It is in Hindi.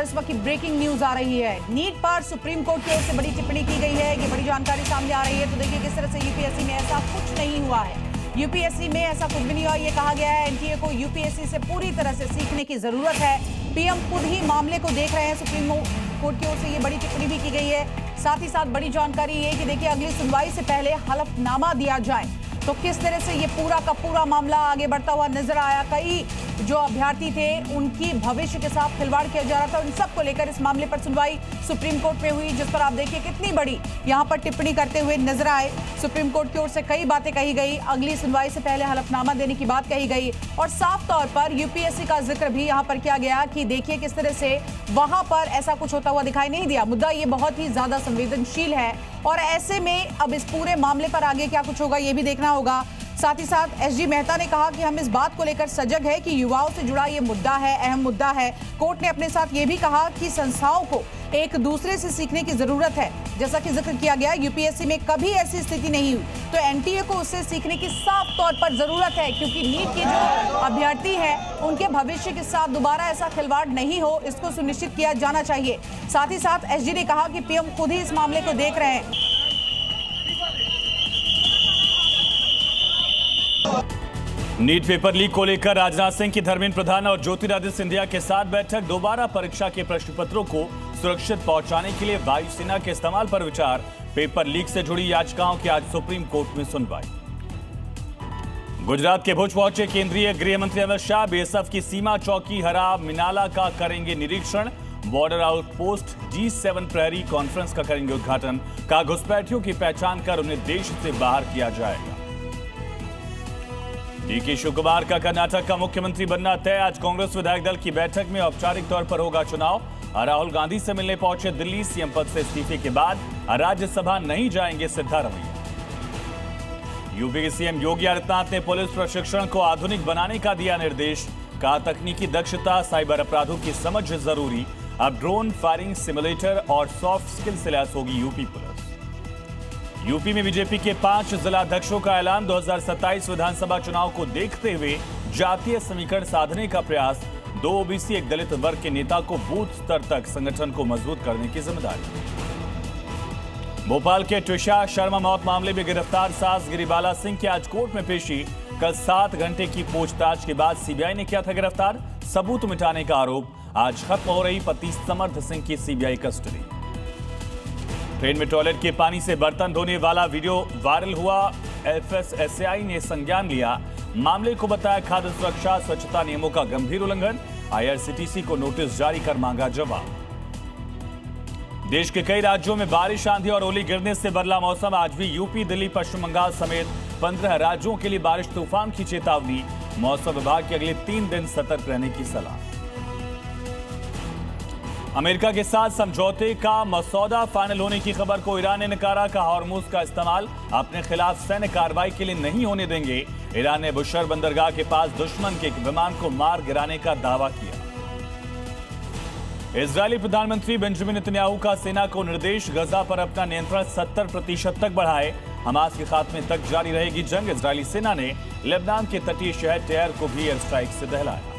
और इस वक्त की ब्रेकिंग न्यूज आ रही है। नीट पर सुप्रीम कोर्ट की ओर से बड़ी टिप्पणी की गई है। ये बड़ी जानकारी सामने आ रही है। तो देखिए किस तरह से यूपीएससी में ऐसा कुछ नहीं हुआ है। यूपीएससी में ऐसा कुछ भी नहीं हुआ। ये कहा गया है एनटीए को यूपीएससी से पूरी तरह से सीखने की जरूरत है। पीएम खुद ही मामले को देख रहे हैं। सुप्रीम कोर्ट की ओर से ये बड़ी टिप्पणी भी की गई है। साथ ही साथ बड़ी जानकारी ये कि देखिए अगली सुनवाई से पहले हलफनामा दिया जाए। तो किस तरह से ये पूरा का पूरा मामला आगे बढ़ता हुआ नजर आया। कई जो अभ्यर्थी थे उनकी भविष्य के साथ खिलवाड़ किया जा रहा था। उन सबको लेकर इस मामले पर सुनवाई सुप्रीम कोर्ट में हुई, जिस पर आप देखिए कितनी बड़ी यहां पर टिप्पणी करते हुए नजर आए। सुप्रीम कोर्ट की ओर से कई बातें कही गई। अगली सुनवाई से पहले हलफनामा देने की बात कही गई और साफ तौर पर यूपीएससी का जिक्र भी यहां पर किया गया कि देखिए किस तरह से वहां पर ऐसा कुछ होता हुआ दिखाई नहीं दिया। मुद्दा ये बहुत ही ज्यादा संवेदनशील है और ऐसे में अब इस पूरे मामले पर आगे क्या कुछ होगा ये भी देखना होगा। साथ ही साथ एसजी मेहता ने कहा कि हम इस बात को लेकर सजग है कि युवाओं से जुड़ा ये मुद्दा है, अहम मुद्दा है। कोर्ट ने अपने साथ ये भी कहा कि संस्थाओं को एक दूसरे से सीखने की जरूरत है। जैसा कि जिक्र किया गया यूपीएससी में कभी ऐसी स्थिति नहीं हुई, तो एनटीए को उससे सीखने की साफ तौर पर जरूरत है, क्योंकि नीट के जो अभ्यर्थी हैं उनके भविष्य के साथ दोबारा ऐसा खिलवाड़ नहीं हो, इसको सुनिश्चित किया जाना चाहिए। साथ ही साथ एसजी ने कहा कि पीएम खुद ही इस मामले को देख रहे हैं। नीट पेपर लीक को लेकर राजनाथ सिंह की धर्मेंद्र प्रधान और ज्योतिरादित्य सिंधिया के साथ बैठक। दोबारा परीक्षा के प्रश्न पत्रों को सुरक्षित पहुंचाने के लिए वायुसेना के इस्तेमाल पर विचार। पेपर लीक से जुड़ी याचिकाओं की आज सुप्रीम कोर्ट में सुनवाई। गुजरात के भुज पहुंचे केंद्रीय गृह मंत्री अमित शाह। बीएसएफ की सीमा चौकी हरा मिनाला का करेंगे निरीक्षण। बॉर्डर आउटपोस्ट G7 प्रहरी कॉन्फ्रेंस का करेंगे उद्घाटन। कहा घुसपैठियों की पहचान कर उन्हें देश से बाहर किया जाएगा। डीके शिव कुमार का कर्नाटक का मुख्यमंत्री बनना तय। आज कांग्रेस विधायक दल की बैठक में औपचारिक तौर पर होगा चुनाव। राहुल गांधी से मिलने पहुंचे दिल्ली। सीएम पद से इस्तीफे के बाद राज्यसभा नहीं जाएंगे सिद्धारमैया। यूपी के सीएम योगी आदित्यनाथ ने पुलिस प्रशिक्षण को आधुनिक बनाने का दिया निर्देश। कहा तकनीकी दक्षता, साइबर अपराधों की समझ जरूरी। अब ड्रोन फायरिंग सिमुलेटर और सॉफ्ट स्किल से लैस होगी यूपी पुलिस। यूपी में बीजेपी के 5 जिलाध्यक्षों का ऐलान। 2027 विधानसभा चुनाव को देखते हुए जातीय समीकरण साधने का प्रयास। 2 ओबीसी, 1 दलित वर्ग के नेता को बूथ स्तर तक संगठन को मजबूत करने की जिम्मेदारी। भोपाल के ट्रिशा शर्मा मौत मामले में गिरफ्तार सास गिरिबाला सिंह की आज कोर्ट में पेशी। कल 7 घंटे की पूछताछ के बाद सीबीआई ने किया था गिरफ्तार। सबूत मिटाने का आरोप। आज खत्म हो रही पति समर्थ सिंह की सीबीआई कस्टडी। ट्रेन में टॉयलेट के पानी से बर्तन धोने वाला वीडियो वायरल हुआ। एफएसएसएआई ने संज्ञान लिया। मामले को बताया खाद्य सुरक्षा स्वच्छता नियमों का गंभीर उल्लंघन। आईआरसीटीसी को नोटिस जारी कर मांगा जवाब। देश के कई राज्यों में बारिश, आंधी और ओले गिरने से बदला मौसम। आज भी यूपी, दिल्ली, पश्चिम बंगाल समेत 15 राज्यों के लिए बारिश तूफान की चेतावनी। मौसम विभाग के अगले 3 दिन सतर्क रहने की सलाह। अमेरिका के साथ समझौते का मसौदा फाइनल होने की खबर को ईरान ने नकारा। कहा हॉर्मुज का इस्तेमाल अपने खिलाफ सैन्य कार्रवाई के लिए नहीं होने देंगे। ईरान ने बुशर बंदरगाह के पास दुश्मन के एक विमान को मार गिराने का दावा किया। इजरायली प्रधानमंत्री बेंजामिन नेतन्याहू का सेना को निर्देश। गजा पर अपना नियंत्रण 70% तक बढ़ाए। हमास के खात्मे तक जारी रहेगी जंग। इजरायली सेना ने लेबनान के तटीय शहर टैर को भी एयर स्ट्राइक से दहलाया।